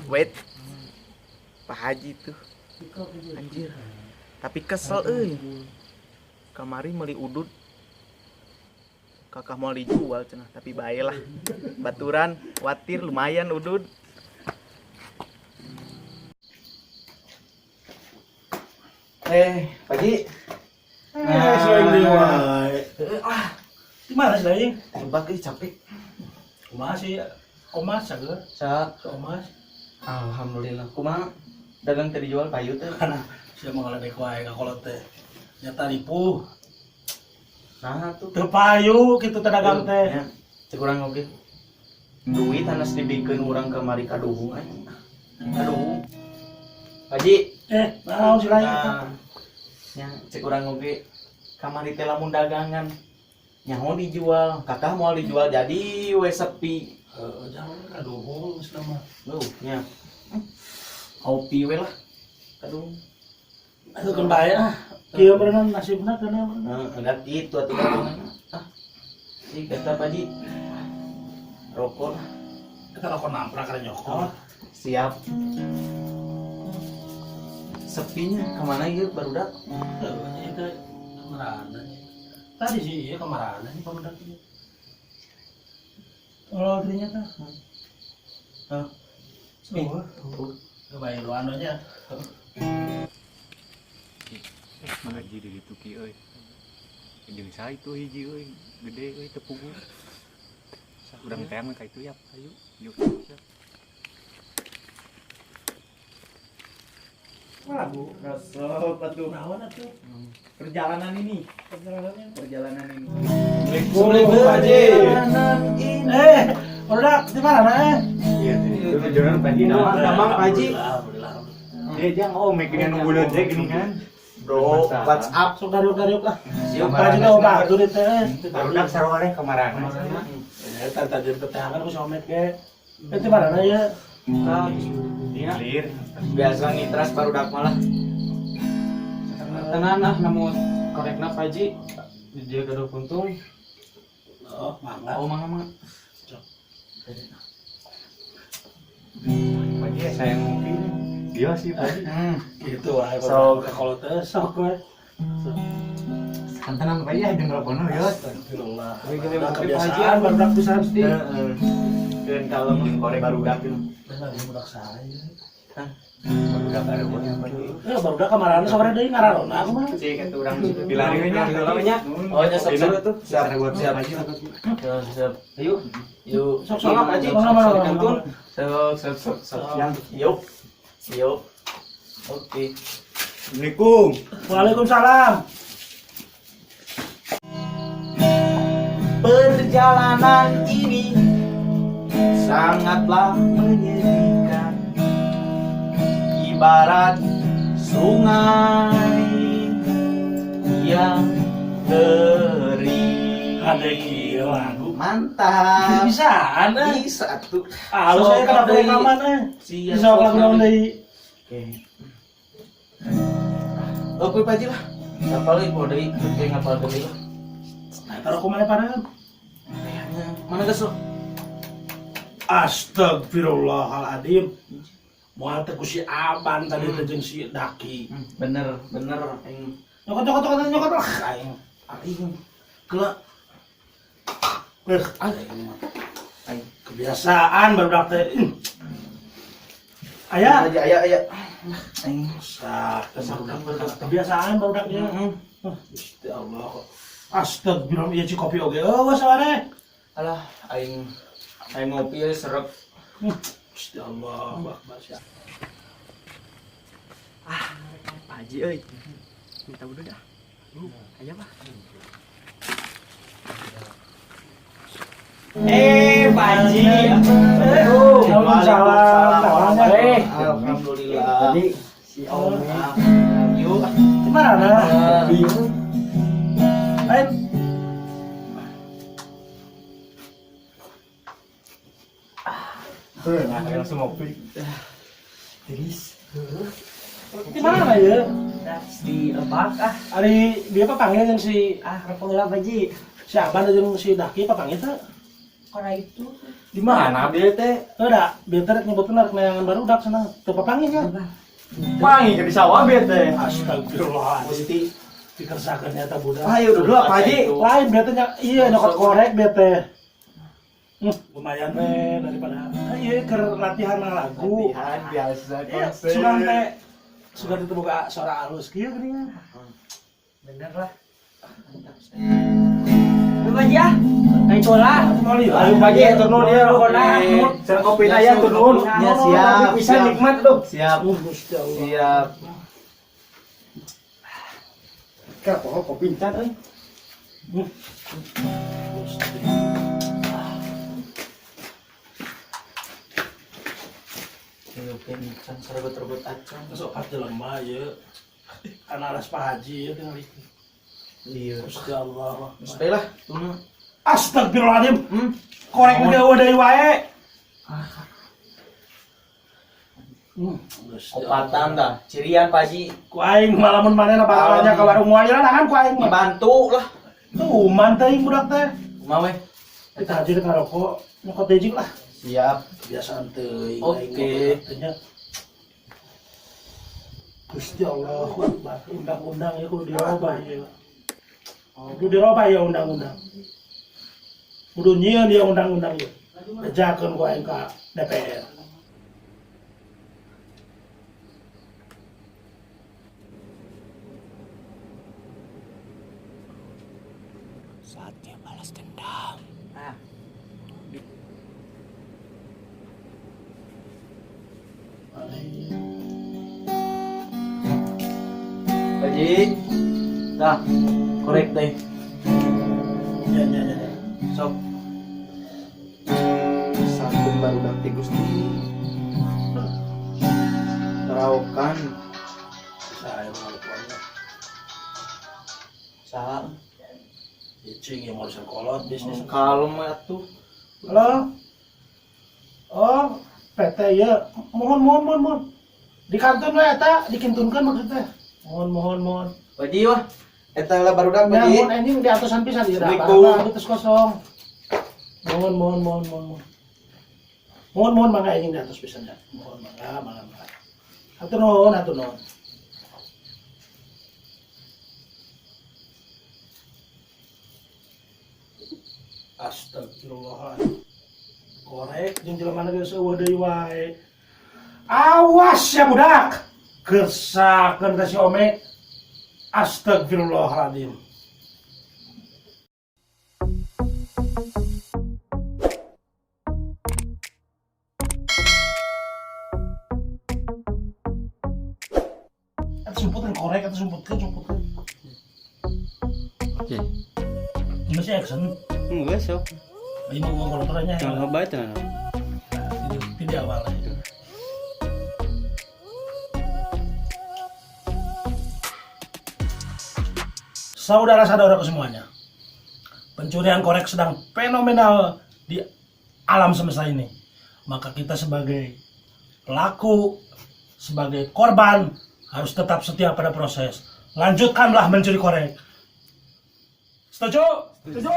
Wait. Pak Haji tuh. Anjir. Tapi kesel euy. Kamari meuli udud. Kakak mau dijual cenah, tapi bae lah. Baturan, watir lumayan udud. Pak Haji. Sering dewa. Di mana sih lagi? Tembak euy capek. Kumaha sih? Omas saga. Sak. Omas. Alhamdulillah. Kumaha dagang teh dijual payu teh? Kana sia mah ngaledek wae ka kolot teh. Nyata ripuh. Nah tuh. Teu payu kitu teh dagang teh. Cek urang oge. Duit hanas dibikeun urang kamari kaduhung aing. Kaduhung. Pak Haji. Naon sih lagi? Nya cek urang oge kamari teh lamun dagangan. Nyaho dijual, kakak mau dijual jadi we sepi. Jangan kaduhung selama. Nya. Kopi we lah. Kaduhung. Atuh kan bae ah. Kieu berenang nasibna kana. Enggak gitu atuh kaduhung. Si kata Pak Haji. Rokok. Kita rokok namprak kada nyokot. Siap. Sepinya kemana ya barudak? Itu kemarana. Tadi sih ya kemarana nih barudak ini. Oh, ternyata. Semua. Kebayang lu anu aja. Pak Haji di ditu ki euy. Jeung sa itu hiji euy, gede euy tepung. Urang teh mah ka itu ya, ayo. Yuk. Waduh, Resep atuh. naon atuh? Perjalanan ini. Perjalanannya. Perjalanan ini. Assalamualaikum Pak Haji. Barudak di mana Iya, itu perjalanan Pak Haji Damang Pak Haji. Alhamdulillah. Dia mau makin nunggu leutik gini kan. Bro, WhatsApp. Sok dariuk lah. Siap, Pak Haji mau batu di teh. Barudak saroleh kemarangan. Tadi ketehangan ku somet ge. Itu mana ya? Clear. Biasa ngitras barudak malah. Tenan ah nemu korekna Pak Haji. Dia gaduh puntung. Oh, mangga. Oh, mangga. Pak Haji saya ngopi. Dia sih Pak Haji. Gitu wae Sok. kalau teh sok we. Santanan Pak Haji jeung rokona ya. Astagfirullah. Udah Kebiasaan barudak pisan sih. Dan kalau korek barudak itu. Benar di budak saya. Barudak ada buat Pak Haji. Ya barudak kemarin sore deui ngararona aku mah. Cek atuh urang Dilari we nya. Oh, nya sok tuh. Siap buat Siap. Pak Haji. Siap. Ayo. Yuk. Sok-sok Pak Haji. Kantun. Sok. Yuk. Yuk. Oke. Assalamualaikum. Waalaikumsalam. Perjalanan ini sangatlah menyedihkan, ibarat sungai yang kering. Ada kieu lagu. Mantap. Bisaan eh. Bisa tuh. Alus saya kada boleh kaman eh. Siap. Bisa lagu naon deui? Oke. Oke Pak Haji lah. Ngapal ieu deui, kayak ngapal deui lah. Nah, taruh kumaha parangan? Mana geus lo? Astagfirullahaladzim. Moal teh ku si Aban tadi teh jeung si Daki. Bener. Nyokot lah aing. Aing. Keula. Aing. Aing. Kebiasaan barudak teh. Aya. Aya. Aing. Kebiasaan barudak dia. Gusti Allah. Astagfirullah ieu ci kopi oge. Wes sare. Alah, aing ngopi ya serep. Gusti Allah, Akbar. Pak Haji euy. Minta udah dah. Aya mah. Pak Haji. Waalaikumsalam. Alhamdulillah. Tadi si Om Yuk. Di mana? bingung. Lain. Nah, langsung ngopi. Tiris. Di mana ya? Di lebak ah. Ari dia apa panggil yang si Repeng lah Pak Haji. si Aban jeung si Daki apa panggil teh? Karena itu Di mana? Dia teh Ada, biar teh nyebut benar kenayangan baru udah sana. Tepa panggil ya. pangi ke di sawah bieu teh. Astagfirullah. Gusti. Dikersakeun eta budak. Ayo dulu apa Haji? Lain biar teh iya nyokot korek biar teh. Lumayan teh daripada iya keur latihan lagu. Latihan biasa konser. Sugan teh sudah ditemukan suara halus kieu geuning. Bener lah. coba aja. Kayak itulah. Ayo pagi turun dia rokona. Jangan kopi aya turun. Ya siap. Bisa nikmat tuh. Siap. Gusti Allah. Siap. Ka poho kopi encan euy. Oke, can serebet-rebet acan. Masuk hati lemah ya. Anak alas Pak Haji ya tinggal itu. Iya. Gusti Allah. Baiklah, tuna. Astagfirullahaladzim. Korek ngeueuh deui wae. Opatan dah, cirian Pak Haji. Ku aing malamun manehna barangnya ka warung wayaran kan ku aing mah. Dibantu lah. Tuh man teuing budak teh. Kumaha we? Kita haji ka rokok, nyokot dejik lah. Siap. Biasaan teuing. Oke. Gusti Allah, undang-undang ya kudu dirobah ya. Kudu dirobah ya undang-undang. Kudu nyieun dia undang-undang ya. Bejakeun ku aing ka DPR. Saatnya balas dendam. Pak Haji. Dah, korek teh. Ya. Sok. Santun baru dakti Gusti. Raukan. Saya mengalukannya. Salah. Icing yang mau kolot bisnis. Kalem atuh. Halo. Oh, PT ya. Mohon. Di kantor we eta dikintunkeun maksudnya. Mohon. Pak Haji wah. Eta lah baru dak Pak Ya, Haji. mohon anjing di atasan pisan ieu dah. Assalamualaikum. Barang terus kosong. Mohon. Mohon mangga anjing di atas pisan ya. Mohon mangga. Hatur nuhun. Astagfirullahaladzim. Korek jeung jelema geus eueuh deui wae. Awas ya budak. Kersakeun ka si Ome. Astagfirullahaladzim. Eta sumputkeun korek, eta sumputkeun. Oke. Masih action. Enggak so. Ini mau ngomong ya. Jangan baca. Tidak awal itu. Saudara-saudaraku semuanya, pencurian korek sedang fenomenal di alam semesta ini. Maka kita sebagai pelaku, sebagai korban harus tetap setia pada proses. Lanjutkanlah mencuri korek. Setuju? Setuju.